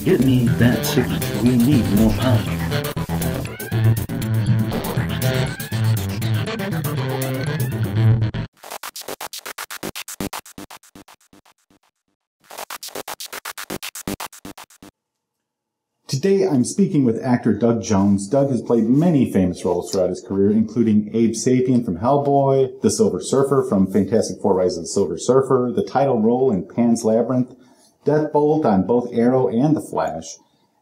Get me that signal. We need more power. Today I'm speaking with actor Doug Jones. Doug has played many famous roles throughout his career, including Abe Sapien from Hellboy, the Silver Surfer from Fantastic Four: Rise of the Silver Surfer, the title role in Pan's Labyrinth, Deathbolt on both Arrow and The Flash,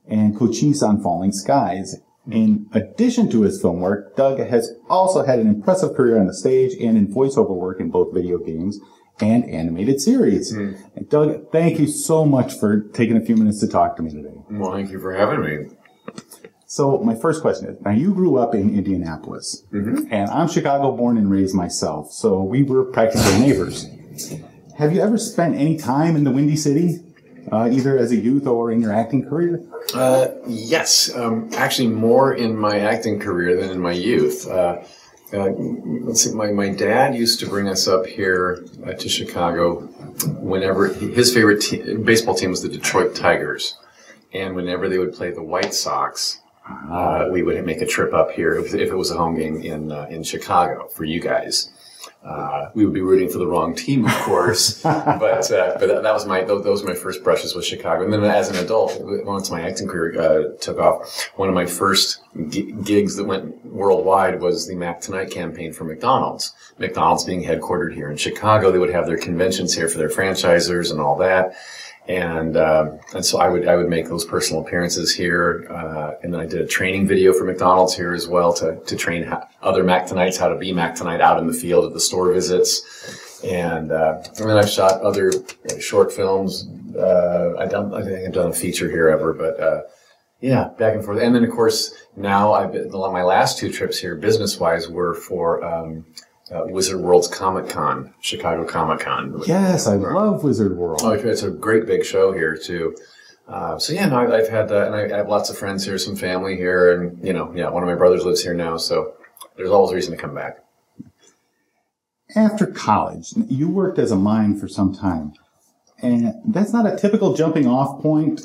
and Cochise on Falling Skies. In addition to his film work, Doug has also had an impressive career on the stage and in voiceover work in both video games and animated series. And Doug, thank you so much for taking a few minutes to talk to me today. Well, thank you for having me. So my first question is, now you grew up in Indianapolis, and I'm Chicago born and raised myself, so we were practically neighbors. Have you ever spent any time in the Windy City, either as a youth or in your acting career? Yes, actually more in my acting career than in my youth. Let's see, my dad used to bring us up here to Chicago whenever his favorite baseball team was the Detroit Tigers. And whenever they would play the White Sox, we would make a trip up here if it was a home game in Chicago for you guys. We would be rooting for the wrong team, of course, but those were my first brushes with Chicago. And then as an adult, once my acting career took off, one of my first gigs that went worldwide was the Mac Tonight campaign for McDonald's. McDonald's being headquartered here in Chicago, they would have their conventions here for their franchisors and all that. And so I would make those personal appearances here, and then I did a training video for McDonald's here as well to train other Mac Tonights how to be Mac Tonight out in the field at the store visits, and then I've shot other short films. I think I've done a feature here ever, but yeah, back and forth. And then of course now my last two trips here business wise were for Wizard World's Comic Con, Chicago Comic Con. Yes, I love Wizard World. Oh, it's a great big show here too. So yeah, no, I've had that, and I have lots of friends here, some family here, and one of my brothers lives here now, so there's always a reason to come back. After college, you worked as a mime for some time, and that's not a typical jumping off point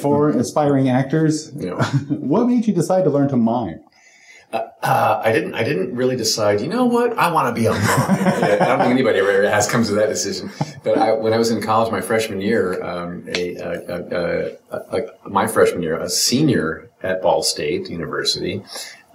for aspiring actors. What made you decide to learn to mime? I didn't really decide, you know what, I want to be a mime. I don't think anybody ever has come to that decision. But when I was in college my freshman year, a senior at Ball State University,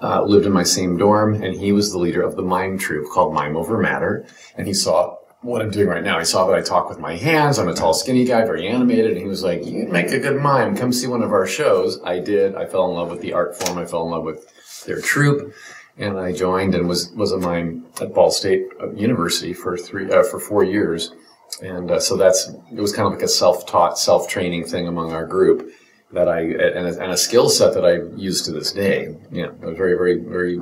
lived in my same dorm, and he was the leader of the mime troupe called Mime Over Matter. And he saw what I'm doing right now. He saw that I talk with my hands. I'm a tall, skinny guy, very animated. And he was like, you'd make a good mime. Come see one of our shows. I did. I fell in love with the art form. I fell in love with their troupe, and I joined and was a mime at Ball State University for 4 years, and so it was kind of like a self-taught, self-training thing among our group that and a skill set that I use to this day. I was very, very, very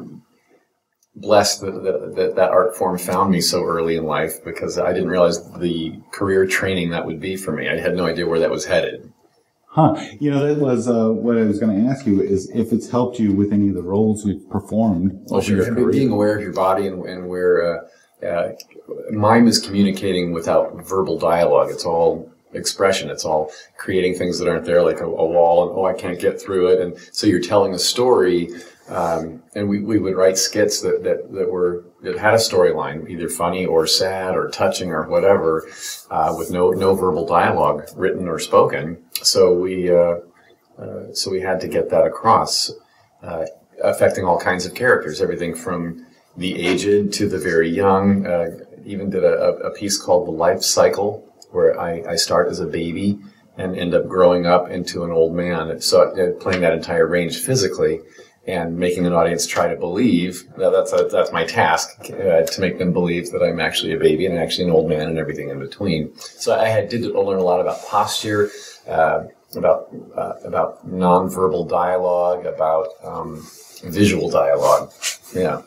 blessed that art form found me so early in life, because I didn't realize the career training that would be for me. I had no idea where that was headed. That was what I was going to ask you, is if it's helped you with any of the roles you've performed. Well, sure. Being aware of your body and where mime is communicating without verbal dialogue. It's all expression. It's all creating things that aren't there, like a wall, and I can't get through it. And so you're telling a story, and we would write skits that had a storyline, either funny or sad or touching or whatever, with no verbal dialogue, written or spoken. So we had to get that across, affecting all kinds of characters, everything from the aged to the very young. Even did a piece called The Life Cycle, where I start as a baby and end up growing up into an old man. So playing that entire range physically and making an audience try to believe. That's my task, to make them believe that I'm actually a baby and actually an old man and everything in between. So I did learn a lot about posture, about nonverbal dialogue, about visual dialogue. Yeah.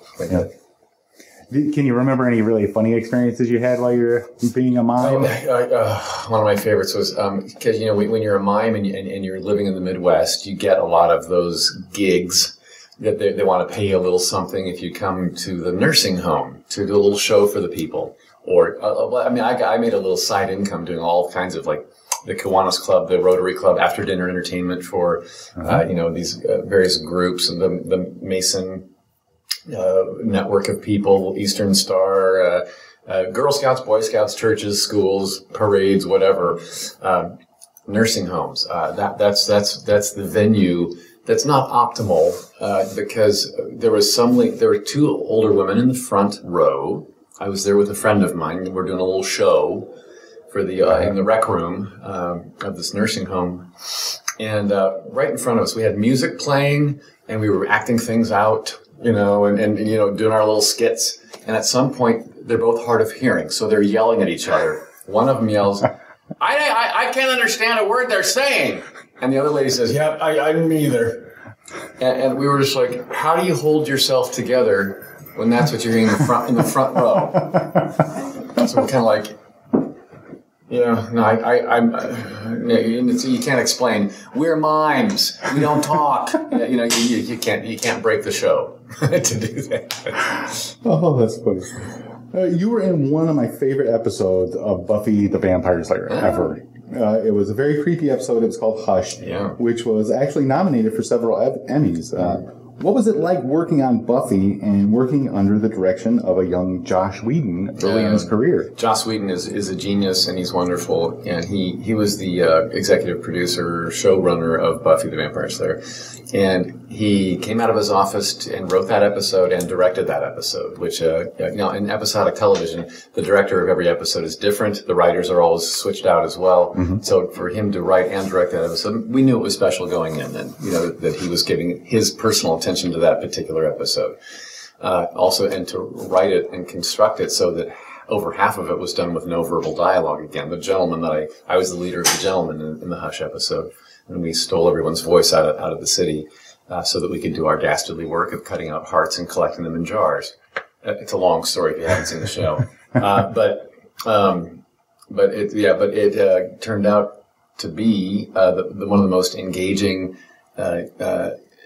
Can you remember any really funny experiences you had while you were being a mime? One of my favorites was, because when you're a mime and you're living in the Midwest, you get a lot of those gigs that they want to pay you a little something if you come to the nursing home to do a little show for the people. Or I made a little side income doing all kinds of like the Kiwanis Club, the Rotary Club, after dinner entertainment for these various groups, and the Mason network of people, Eastern Star, Girl Scouts, Boy Scouts, churches, schools, parades, whatever, nursing homes. That's the venue. That's not optimal because there were two older women in the front row. I was there with a friend of mine, and we're doing a little show for in the rec room of this nursing home. And right in front of us, we had music playing, and we were acting things out, and doing our little skits. And at some point, they're both hard of hearing, so they're yelling at each other. One of them yells, I can't understand a word they're saying. And the other lady says, yeah, I didn't either. And we were just like, how do you hold yourself together when that's what you're hearing in the front row? So we're kind of like, you can't explain. We're mimes. We don't talk. You can't break the show to do that. Oh, that's funny. You were in one of my favorite episodes of Buffy the Vampire Slayer ever. It was a very creepy episode. It was called Hush, which was actually nominated for several Emmys. What was it like working on Buffy and working under the direction of a young Joss Whedon early in his career? Joss Whedon is a genius, and he's wonderful. And he was the executive producer, showrunner of Buffy the Vampire Slayer. And he came out of his office and wrote that episode and directed that episode, which, in episodic television, the director of every episode is different. The writers are always switched out as well. Mm-hmm. So for him to write and direct that episode, we knew it was special going in, and, that he was giving his personal attention to that particular episode. Also, and to write it and construct it so that over half of it was done with no verbal dialogue again. The gentleman that I was the leader of the gentleman in the Hush episode. And we stole everyone's voice out of the city so that we could do our dastardly work of cutting out hearts and collecting them in jars. It's a long story if you haven't seen the show, but it turned out to be one of the most engaging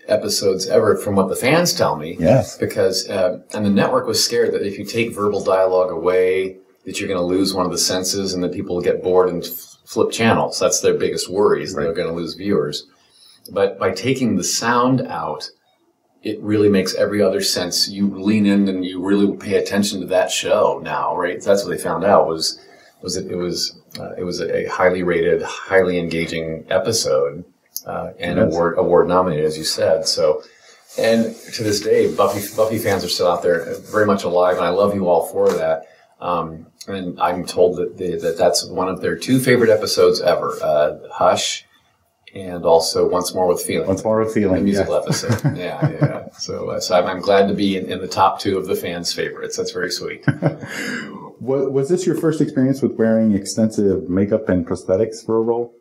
episodes ever, from what the fans tell me. Yes, because and the network was scared that if you take verbal dialogue away, that you're going to lose one of the senses, and that people will get bored and flip channels. That's their biggest worries. Right. They're going to lose viewers. But by taking the sound out, it really makes every other sense. You lean in and you really pay attention to that show now, right? That's what they found out was it was a highly rated, highly engaging episode, and award nominated, as you said. So, and to this day, Buffy fans are still out there, very much alive, and I love you all for that. And I'm told that that's one of their two favorite episodes ever, Hush, and also Once More with Feeling. Once More with Feeling, the musical episode. Yeah. So I'm glad to be in the top two of the fans' favorites. That's very sweet. Was this your first experience with wearing extensive makeup and prosthetics for a role?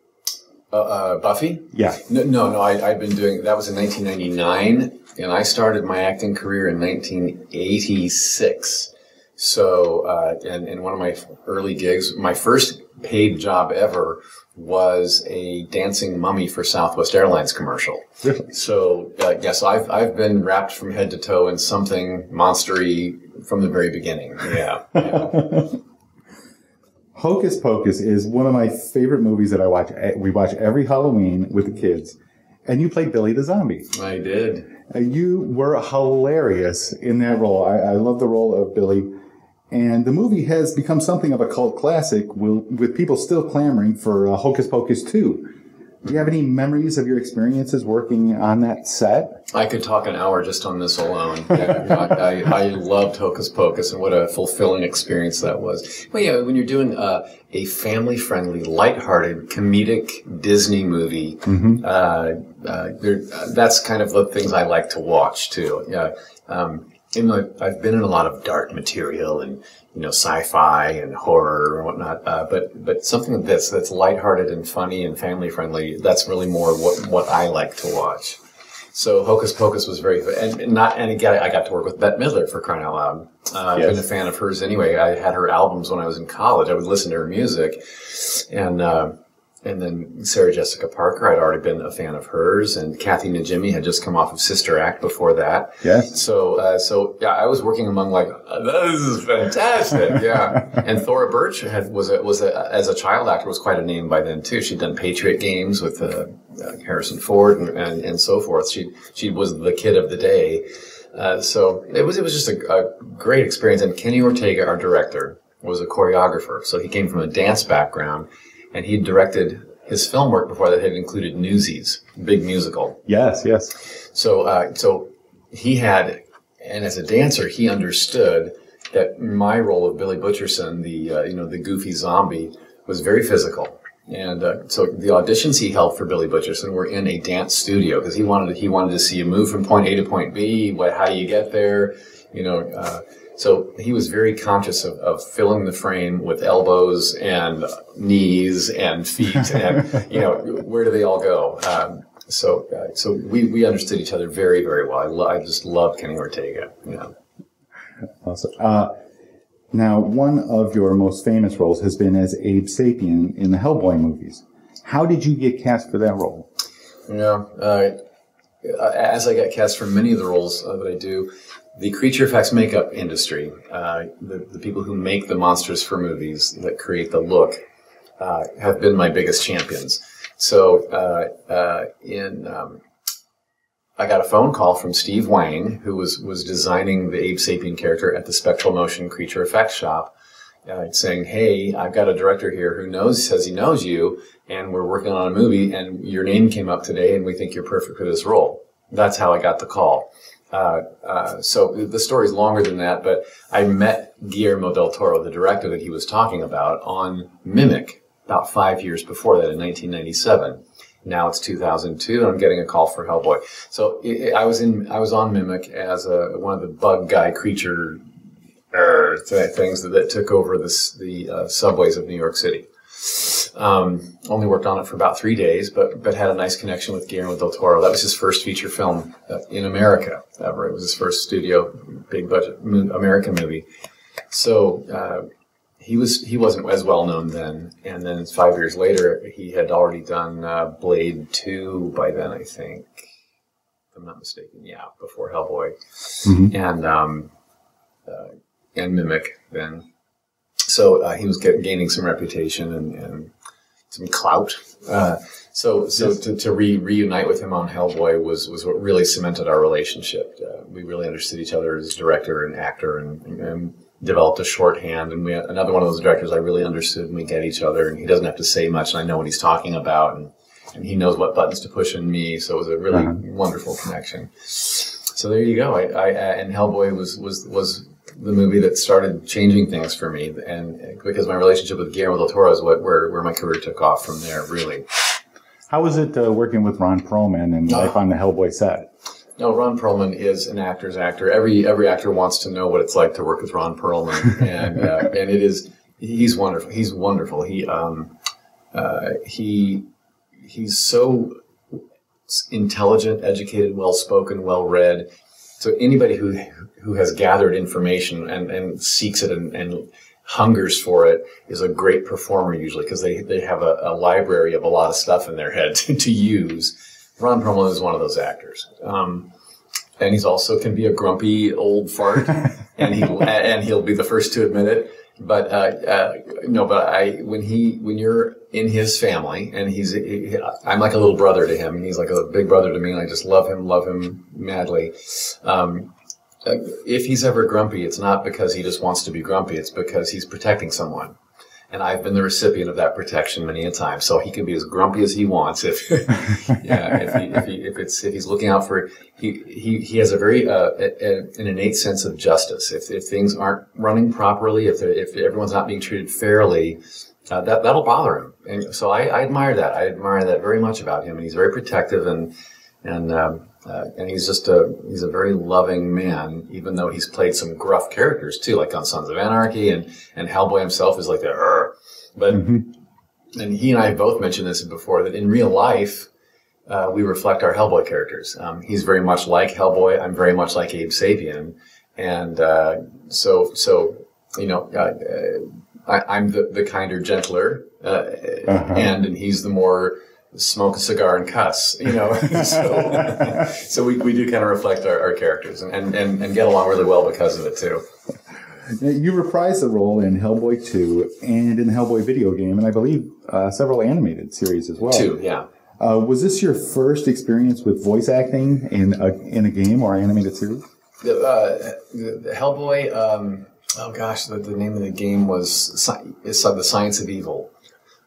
Buffy? Yeah. No. I'd been doing that was in 1999, and I started my acting career in 1986. So, and in one of my early gigs, my first paid job ever was a dancing mummy for Southwest Airlines commercial. Really? So, yes, I've been wrapped from head to toe in something monstery from the very beginning. Yeah. Hocus Pocus is one of my favorite movies that I watch. We watch every Halloween with the kids. And you played Billy the Zombie. I did. You were hilarious in that role. I love the role of Billy. And the movie has become something of a cult classic, with people still clamoring for Hocus Pocus 2. Do you have any memories of your experiences working on that set? I could talk an hour just on this alone. I loved Hocus Pocus, and what a fulfilling experience that was. Well, yeah, when you're doing a family-friendly, lighthearted, comedic Disney movie, mm-hmm. That's kind of the things I like to watch too. I've been in a lot of dark material and sci-fi and horror and whatnot, but something that's lighthearted and funny and family friendly. That's really more what I like to watch. So Hocus Pocus was very and again I got to work with Bette Midler, for crying out loud. I've been a fan of hers anyway. I had her albums when I was in college. I would listen to her music, and And then Sarah Jessica Parker, I'd already been a fan of hers, and Kathy Najimy had just come off of Sister Act before that. Yes. So yeah, I was working among this is fantastic, yeah. And Thora Birch was as a child actor was quite a name by then too. She'd done Patriot Games with Harrison Ford and so forth. She was the kid of the day. So it was just a great experience. And Kenny Ortega, our director, was a choreographer, so he came from a dance background. And he directed his film work before that had included Newsies, big musical. Yes, yes. So he had, and as a dancer, he understood that my role of Billy Butcherson, the goofy zombie, was very physical. And so the auditions he held for Billy Butcherson were in a dance studio because he wanted to see you move from point A to point B. How do you get there? So he was very conscious of filling the frame with elbows and knees and feet, and where do they all go? So we understood each other very, very well. I just love Kenny Ortega. Awesome. Now, one of your most famous roles has been as Abe Sapien in the Hellboy movies. How did you get cast for that role? As I got cast for many of the roles that I do, the creature effects makeup industry, the people who make the monsters for movies that create the look, have been my biggest champions. So I got a phone call from Steve Wang, who was designing the Abe Sapien character at the Spectral Motion Creature Effects shop, saying, "Hey, I've got a director here who says he knows you, and we're working on a movie, and your name came up today, and we think you're perfect for this role." That's how I got the call. So the story's longer than that, but I met Guillermo del Toro, the director that he was talking about, on Mimic about 5 years before that in 1997. Now it's 2002, and I'm getting a call for Hellboy. So I was on Mimic as one of the bug guy creature things that took over the subways of New York City. Only worked on it for about 3 days, but had a nice connection with Guillermo del Toro. That was his first feature film in America ever. It was his first studio, big budget American movie. So he wasn't as well known then. And then 5 years later, he had already done Blade 2 by then, I think, if I'm not mistaken. Yeah, before Hellboy, and Mimic then. So he was gaining some reputation and some clout. So to reunite with him on Hellboy was what really cemented our relationship. We really understood each other as director and actor, and developed a shorthand. And another one of those directors I really understood, and we get each other. And he doesn't have to say much, and I know what he's talking about, and he knows what buttons to push in me. So it was a really wonderful connection. So there you go. And Hellboy was the movie that started changing things for me, and because my relationship with Guillermo del Toro is where my career took off from there, really. How was it working with Ron Perlman and life on the Hellboy set? No, Ron Perlman is an actor's actor. Every actor wants to know what it's like to work with Ron Perlman, and he's wonderful. He's wonderful. He's so intelligent, educated, well-spoken, well-read. So anybody who has gathered information and seeks it and hungers for it is a great performer usually, because they have a library of a lot of stuff in their head to use. Ron Perlman is one of those actors. And he's also can be a grumpy old fart, and he'll be the first to admit it. But when you're in his family, and I'm like a little brother to him, and he's like a big brother to me, and I just love him madly. If he's ever grumpy, it's not because he just wants to be grumpy, it's because he's protecting someone. And I've been the recipient of that protection many a time. So he can be as grumpy as he wants if he's looking out for, he has a very, an innate sense of justice. If things aren't running properly, if everyone's not being treated fairly, that'll bother him. And so I admire that. I admire that very much about him. And he's very protective, and he's a very loving man, even though he's played some gruff characters too, like on Sons of Anarchy, and Hellboy himself is like the but and he and I have both mentioned this before, that in real life we reflect our Hellboy characters. He's very much like Hellboy. I'm very much like Abe Sapien, and so I'm the kinder, gentler, and he's the more smoke a cigar and cuss, so we do kind of reflect our characters and get along really well because of it too. You reprised the role in Hellboy 2 and in the Hellboy video game, and I believe several animated series as well. 2, yeah. Was this your first experience with voice acting in a game or animated series? The Hellboy, the name of the game was The Science of Evil.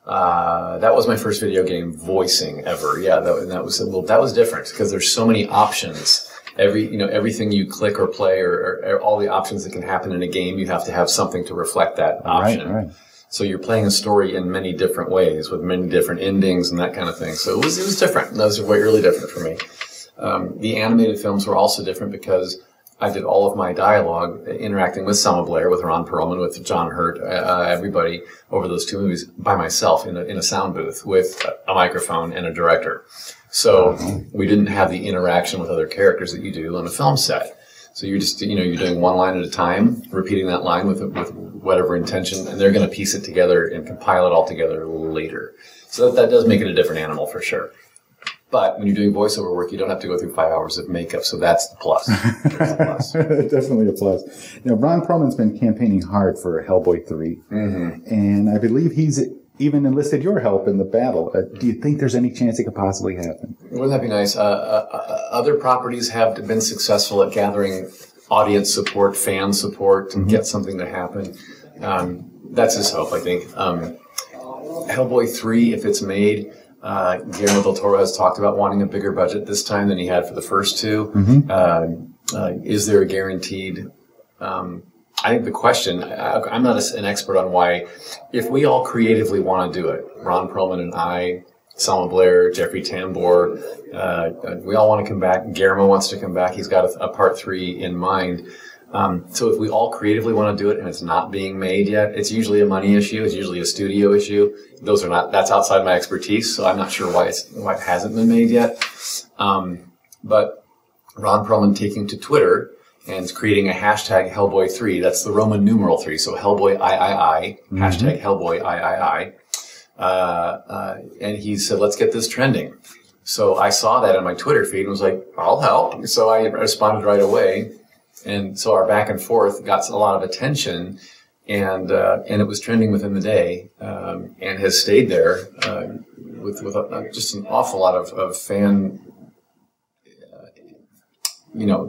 That was my first video game voicing ever. Yeah, that was different because there's so many options. Everything you click or play or all the options that can happen in a game, you have to have something to reflect that option. Right. So you're playing a story in many different ways with many different endings and that kind of thing. So it was different. Those were really different for me. The animated films were also different because I did all of my dialogue interacting with Selma Blair, with Ron Perlman, with John Hurt, everybody over those 2 movies by myself in a sound booth with a microphone and a director. So we didn't have the interaction with other characters that you do on a film set. So you're just, you're doing one line at a time, repeating that line with whatever intention, and they're going to piece it together and compile it all together later. So that does make it a different animal for sure. But when you're doing voiceover work, you don't have to go through 5 hours of makeup, so that's the plus. Definitely a plus. Now, Ron Perlman's been campaigning hard for Hellboy 3, and I believe he's even enlisted your help in the battle. Do you think there's any chance it could possibly happen? Wouldn't that be nice? Other properties have been successful at gathering audience support, fan support, to get something to happen. That's his hope, I think. Hellboy 3, if it's made, Guillermo del Toro has talked about wanting a bigger budget this time than he had for the first 2. Is there a guaranteed... I think the question, I'm not an expert on why, if we all creatively want to do it, Ron Perlman and I, Selma Blair, Jeffrey Tambor, we all want to come back. Guillermo wants to come back. He's got a part 3 in mind. So if we all creatively want to do it and it's not being made yet, it's usually a money issue. It's usually a studio issue. That's outside my expertise, so I'm not sure why it hasn't been made yet. But Ron Perlman taking to Twitter and creating a hashtag Hellboy3. That's the Roman numeral 3. So Hellboy III, hashtag Hellboy III. And he said, let's get this trending. So I saw that on my Twitter feed and was like, I'll help. So I responded right away. And so our back and forth got a lot of attention, and it was trending within the day, and has stayed there, with just an awful lot of fan,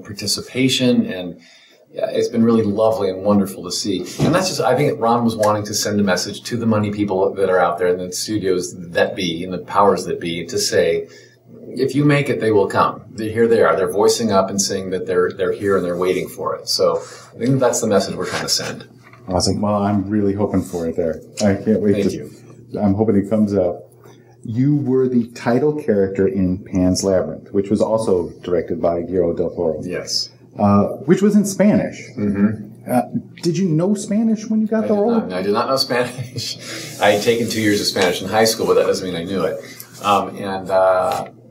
participation, and it's been really lovely and wonderful to see. And that's just, I think Ron was wanting to send a message to the money people that are out there in the studios that be, and the powers that be, to say, if you make it, they will come. Here they are. They're voicing up and saying that they're here and they're waiting for it. So I think that's the message we're trying to send. Awesome. Well, I'm really hoping for it there. I can't wait. Thank you. I'm hoping it comes out. You were the title character in Pan's Labyrinth, which was also directed by Guillermo del Toro. Yes. Which was in Spanish. Did you know Spanish when you got the role? I did not know Spanish. I had taken 2 years of Spanish in high school, but that doesn't mean I knew it.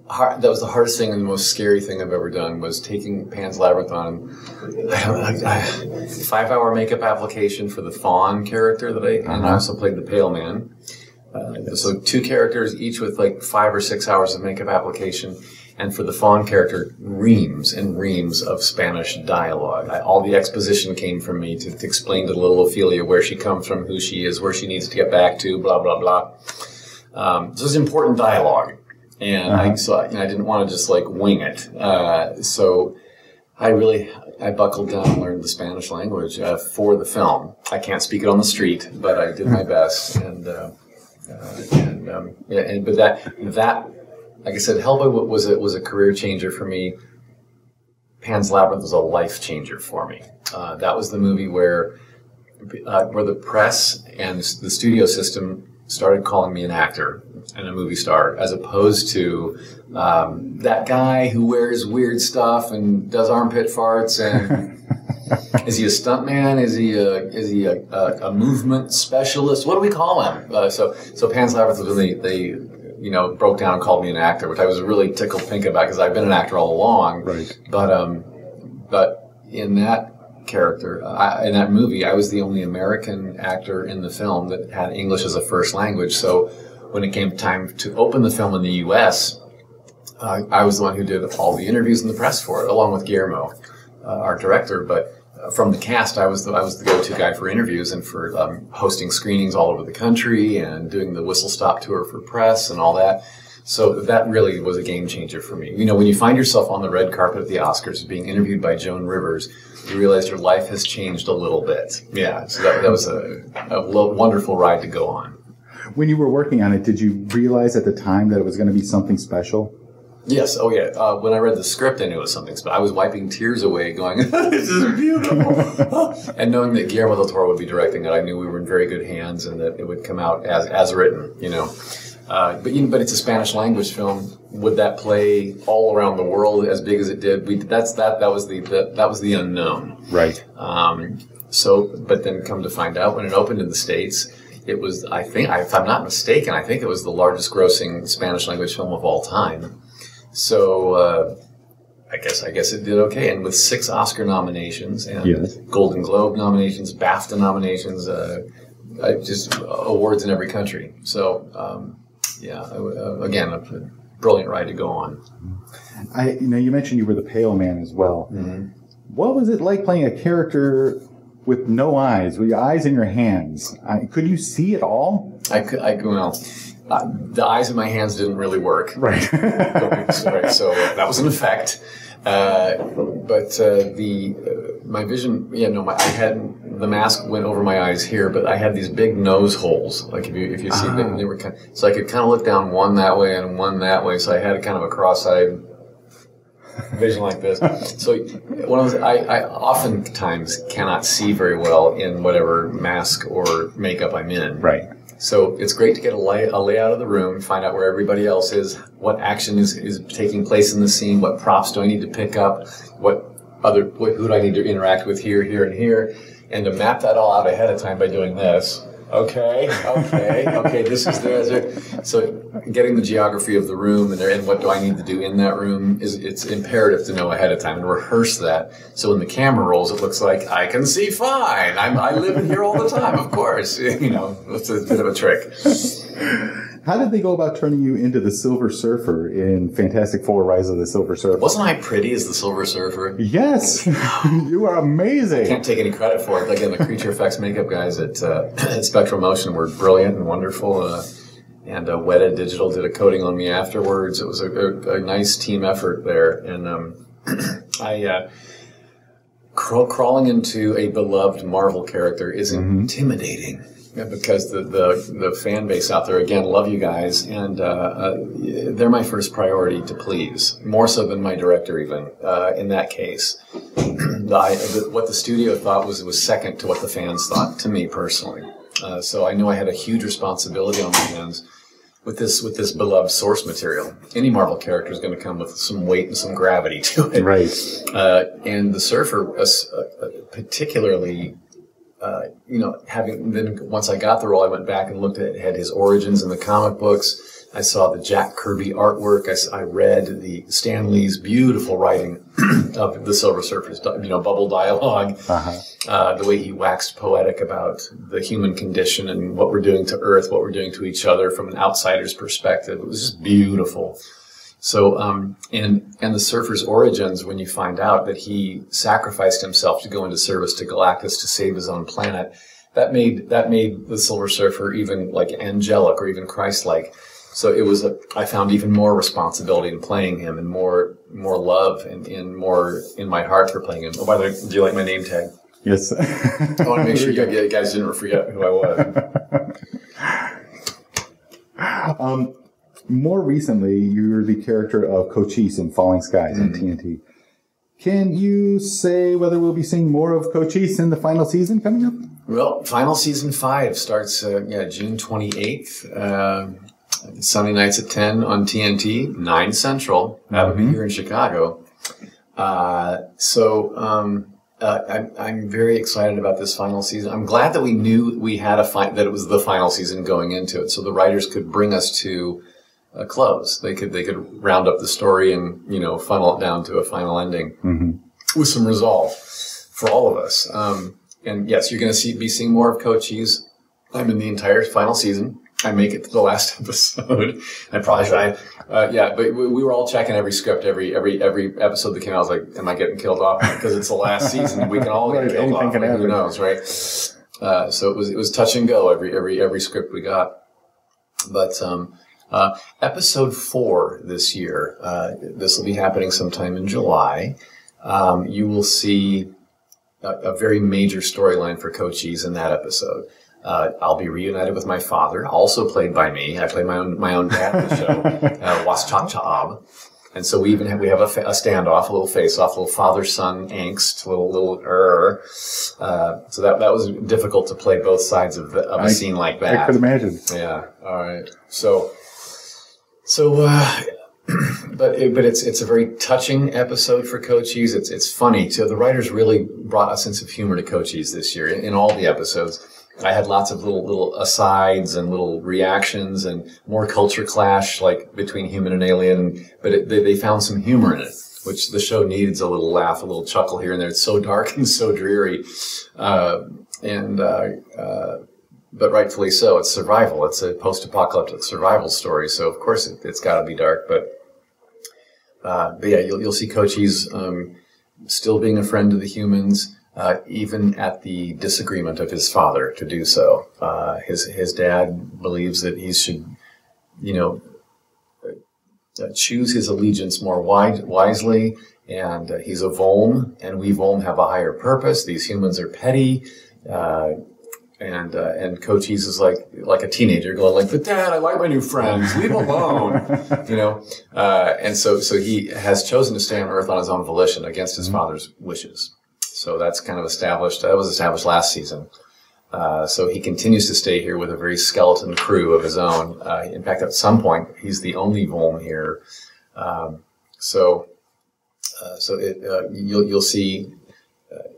That was the hardest thing and the most scary thing I've ever done, was taking Pan's Labyrinth on a 5-hour makeup application for the Fawn character and I also played the Pale Man. So 2 characters, each with like 5 or 6 hours of makeup application. And for the Fawn character, reams and reams of Spanish dialogue. All the exposition came from me to explain to little Ophelia where she comes from, who she is, where she needs to get back to, blah, blah, blah. So it's important dialogue. And I didn't want to just like wing it. So I buckled down and learned the Spanish language for the film. I can't speak it on the street, but I did my best. But that, like I said, Hellboy was a career changer for me. Pan's Labyrinth was a life changer for me. That was the movie where the press and the studio system started calling me an actor and a movie star, as opposed to that guy who wears weird stuff and does armpit farts. And is he a stuntman? Is he a movement specialist? What do we call him? So Pan's Labyrinth was when they broke down and called me an actor, which I was really tickled pink about because I've been an actor all along. Right. But in that character. In that movie, I was the only American actor in the film that had English as a first language. So when it came time to open the film in the U.S., I was the one who did all the interviews and the press for it, along with Guillermo, our director. But from the cast, I was the go-to guy for interviews and for hosting screenings all over the country and doing the whistle-stop tour for press and all that. So that really was a game changer for me. When you find yourself on the red carpet at the Oscars being interviewed by Joan Rivers, you realize your life has changed a little bit. Yeah, so that was a wonderful ride to go on. When you were working on it, did you realize at the time that it was going to be something special? Yes. Oh, yeah. When I read the script, I knew it was something special. I was wiping tears away going, this is beautiful. And knowing that Guillermo del Toro would be directing it, I knew we were in very good hands and that it would come out as written, But it's a Spanish language film. Would that play all around the world as big as it did? That was the unknown. Right. But then come to find out, when it opened in the States, it was, I think, if I'm not mistaken, I think it was the largest grossing Spanish language film of all time. So I guess it did okay. And with 6 Oscar nominations and Golden Globe nominations, BAFTA nominations, just awards in every country. So again, a brilliant ride to go on. You mentioned you were the Pale Man as well. Mm-hmm. What was it like playing a character with no eyes, with your eyes in your hands? Could you see at all? The eyes in my hands didn't really work. Right. So that was an effect. My vision, I had the mask went over my eyes here, but I had these big nose holes. Like if you see them, they were so I could kind of look down one that way and one that way. So I had kind of a cross-eyed vision like this. So I oftentimes cannot see very well in whatever mask or makeup I'm in. Right. So it's great to get a layout of the room, find out where everybody else is, what action is taking place in the scene, what props do I need to pick up, who do I need to interact with here, and here, and to map that all out ahead of time by doing this. Okay, this is there. So getting the geography of the room and what do I need to do in that room it's imperative to know ahead of time and rehearse that. So when the camera rolls, it looks like I can see fine. I live in here all the time, of course. It's a bit of a trick. How did they go about turning you into the Silver Surfer in Fantastic Four: Rise of the Silver Surfer? Wasn't I pretty as the Silver Surfer? Yes, you are amazing. I can't take any credit for it. Again, the creature effects makeup guys at Spectral Motion were brilliant and wonderful. And Weta Digital did a coating on me afterwards. It was a nice team effort there. And crawling into a beloved Marvel character is intimidating. Because the fan base out there, again, love you guys, and they're my first priority to please, more so than my director even, in that case. What the studio thought was second to what the fans thought, to me personally. So I knew I had a huge responsibility on my hands with this beloved source material. Any Marvel character is going to come with some weight and some gravity to it. Right. And the Surfer, particularly... once I got the role, I went back and looked at his origins in the comic books. I saw the Jack Kirby artwork. I read the Stan Lee's beautiful writing of the Silver Surfer's, bubble dialogue. The way he waxed poetic about the human condition and what we're doing to Earth, what we're doing to each other from an outsider's perspective. It was just beautiful. So, and the Surfer's origins, when you find out that he sacrificed himself to go into service to Galactus to save his own planet, that made the Silver Surfer even like angelic or even Christ-like. So I found even more responsibility in playing him and more love and more in my heart for playing him. Oh, by the way, do you like my name tag? Yes. I want to make sure you guys didn't forget who I was. More recently, you're the character of Cochise in Falling Skies on TNT. Can you say whether we'll be seeing more of Cochise in the final season coming up? Well, final season 5 starts June 28th. Sunday nights at 10 on TNT, 9 Central. That would be here in Chicago. I'm very excited about this final season. I'm glad that we knew we had that it was the final season going into it, so the writers could bring us to a close. They could round up the story and funnel it down to a final ending with some resolve. for all of us. And yes, you're going to be seeing more of Cochise. I'm in the entire final season. I make it to the last episode. I probably should. But we were all checking every script, every episode that came out. I was like, am I getting killed off? Because it's the last season. We can all get killed off. Like, who knows, right? So it was touch and go, every script we got. But episode 4 this year, this will be happening sometime in July. You will see a very major storyline for Cochise in that episode. I'll be reunited with my father, also played by me. I play my own dad in the show, Was-Cha-Cha-Ab. And so we have a standoff, a little face-off, a little father-son angst, a little so that was difficult to play both sides of a scene like that. I could imagine. Yeah. All right. But it's a very touching episode for Cochise. It's funny too. The writers really brought a sense of humor to Cochise this year in all the episodes. I had lots of little asides and little reactions and more culture clash, like between human and alien. But they found some humor in it, which the show needs a little laugh, a little chuckle here and there. It's so dark and so dreary. But rightfully so. It's survival. It's a post-apocalyptic survival story. So of course it's got to be dark. But yeah, you'll see Cochise still being a friend to the humans. Even at the disagreement of his father to do so. His dad believes that he should, choose his allegiance more wisely, and he's a Volm, and we Volm have a higher purpose. These humans are petty, and Cochise is like a teenager going like, "But Dad, I like my new friends. Leave alone," And so he has chosen to stay on Earth on his own volition against his father's wishes. So that's kind of established. That was established last season. So he continues to stay here with a very skeleton crew of his own. In fact, at some point, he's the only Volm here.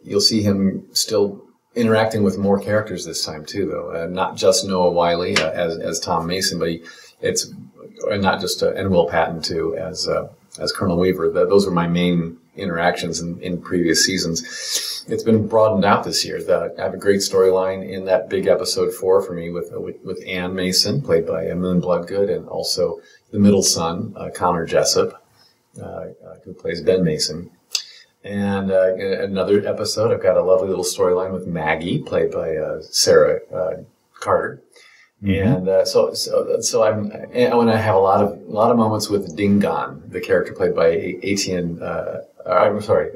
You'll see him still interacting with more characters this time too, though. Not just Noah Wiley as Tom Mason, but it's not just and Will Patton too as Colonel Weaver. Those were my main interactions in previous seasons. It's been broadened out this year. I have a great storyline in that big episode 4 for me with Ann Mason, played by Moon Bloodgood, and also the middle son, Connor Jessup, who plays Ben Mason. And another episode, I've got a lovely little storyline with Maggie, played by Sarah Carter. Mm-hmm. And so when I have a lot of moments with Dingon, the character played by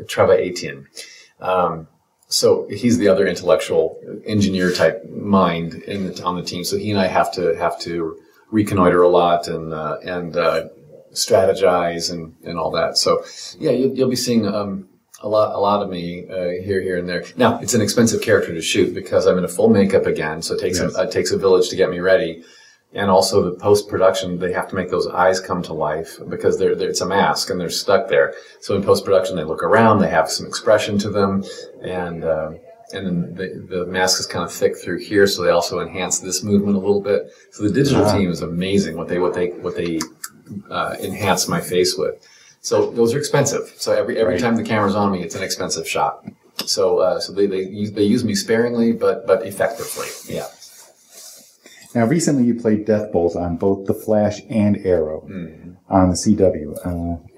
Trevor Etienne. So he's the other intellectual engineer type mind on the team. So he and I have to reconnoiter a lot and strategize and all that. So yeah, you'll be seeing a lot of me here and there. Now it's an expensive character to shoot because I'm in a full makeup again, so it takes a village to get me ready. And also the post-production, they have to make those eyes come to life because it's a mask and they're stuck there. So in post-production, they look around, they have some expression to them, and then the mask is kind of thick through here, so they also enhance this movement a little bit. So the digital team is amazing what they enhance my face with. So those are expensive. So every time the camera's on me, it's an expensive shot. So they use me sparingly, but effectively. Yeah. Now, recently you played Deathbolt on both The Flash and Arrow on the CW.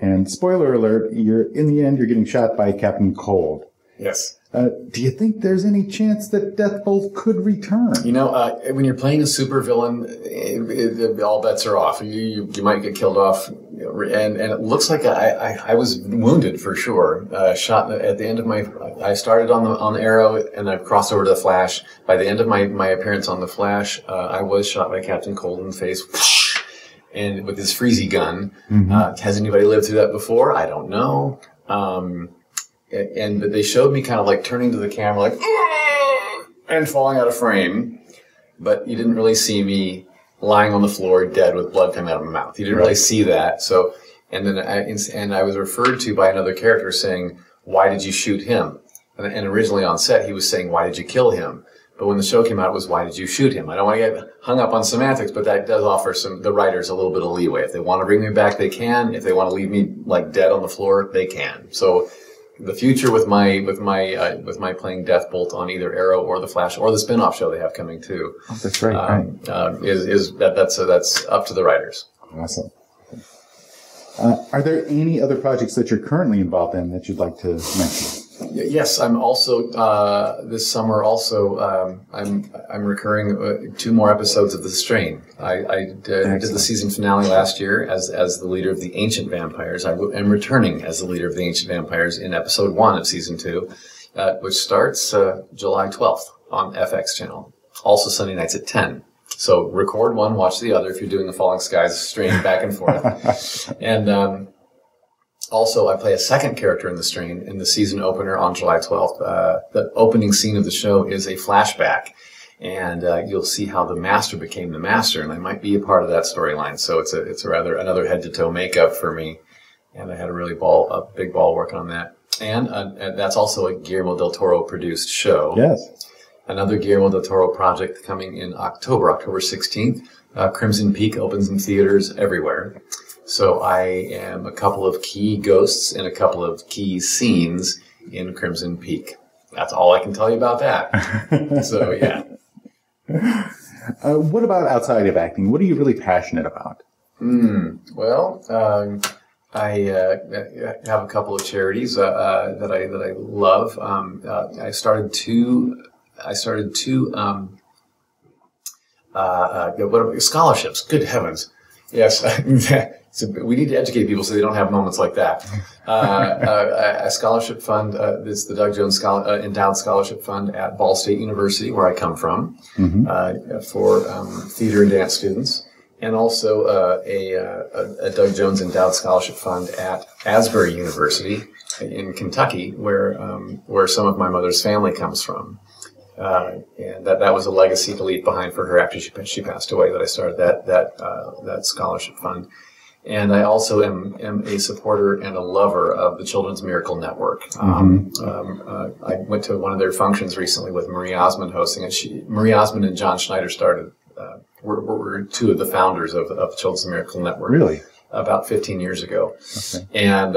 And spoiler alert, in the end, you're getting shot by Captain Cold. Yes. Do you think there's any chance that Deathbolt could return? When you're playing a supervillain, all bets are off. You might get killed off. And it looks like I was wounded for sure. Shot at the end of I started on the Arrow and I've crossed over to the Flash. By the end of my appearance on the Flash, I was shot by Captain Cold in the face, and with his freezy gun. Mm-hmm. Has anybody lived through that before? I don't know. And they showed me kind of like turning to the camera like, and falling out of frame, but you didn't really see me lying on the floor dead with blood coming out of my mouth. You didn't really see that. So, and then I was referred to by another character saying, "Why did you shoot him?" And originally on set, he was saying, "Why did you kill him?" But when the show came out, it was, "Why did you shoot him?" I don't want to get hung up on semantics, but that does offer the writers a little bit of leeway. If they want to bring me back, they can. If they want to leave me like dead on the floor, they can. So the future with my playing Deathbolt on either Arrow or the Flash or the spin-off show they have coming too. Oh, that's right. That's up to the writers. Awesome. Are there any other projects that you're currently involved in that you'd like to mention? Yes, I'm also this summer. I'm recurring 2 more episodes of The Strain. I did the season finale last year as the leader of the Ancient Vampires. I am returning as the leader of the Ancient Vampires in episode 1 of season 2, which starts July 12th on FX channel. Also Sunday nights at 10. So record one, watch the other if you're doing the Falling Skies Strain back and forth. And also, I play a second character in The Strain in the season opener on July 12th. The opening scene of the show is a flashback, and you'll see how the Master became the Master, and I might be a part of that storyline. So it's a rather another head-to-toe makeup for me, and I had a big ball working on that. And that's also a Guillermo del Toro produced show. Yes. Another Guillermo del Toro project coming in October 16th. Crimson Peak opens in theaters everywhere. So I am a couple of key ghosts and a couple of key scenes in Crimson Peak. That's all I can tell you about that. So, yeah. What about outside of acting? What are you really passionate about? Well, I have a couple of charities that I love. I started two scholarships. Good heavens. Yes. So we need to educate people so they don't have moments like that. A scholarship fund, this is the Doug Jones Endowed Scholarship Fund at Ball State University, where I come from, for theater and dance students. And also a Doug Jones Endowed Scholarship Fund at Asbury University in Kentucky, where some of my mother's family comes from. And that was a legacy to leave behind for her after she passed away, that I started that scholarship fund. And I also am a supporter and a lover of the Children's Miracle Network. I went to one of their functions recently with Marie Osmond hosting it. Marie Osmond and John Schneider were 2 of the founders of the Children's Miracle Network. Really? About 15 years ago. Okay. And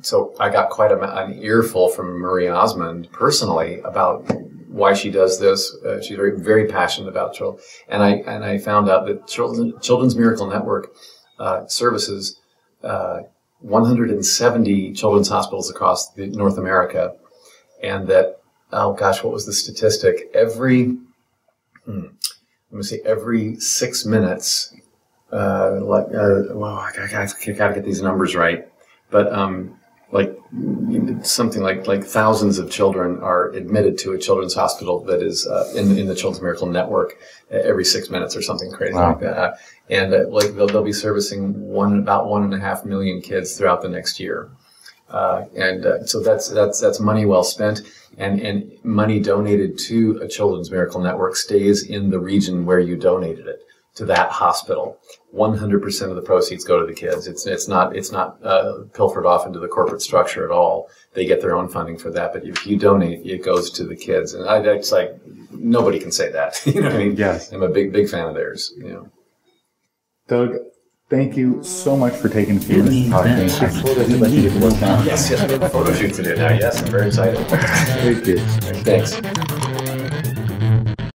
so I got quite an earful from Marie Osmond personally about why she does this. She's very, very passionate about children. And I found out that Children's Miracle Network services 170 children's hospitals across North America, and that, oh gosh, what was the statistic? Every 6 minutes, I gotta get these numbers right, but something like thousands of children are admitted to a children's hospital that is in the Children's Miracle Network every 6 minutes or something crazy like that. And they'll be servicing about 1.5 million kids throughout the next year. So that's money well spent, and money donated to a Children's Miracle Network stays in the region where you donated it, to that hospital. 100% of the proceeds go to the kids. It's not pilfered off into the corporate structure at all. They get their own funding for that, but if you donate, it goes to the kids. And it's like, nobody can say that. You know what I mean? Yes. I'm a big fan of theirs. You know. Doug, thank you so much for taking a few minutes to talk to me. I told you to let you get to work now. Yes, I have a photo shoot to do now. Yes, I'm very excited. Thank you. Thanks.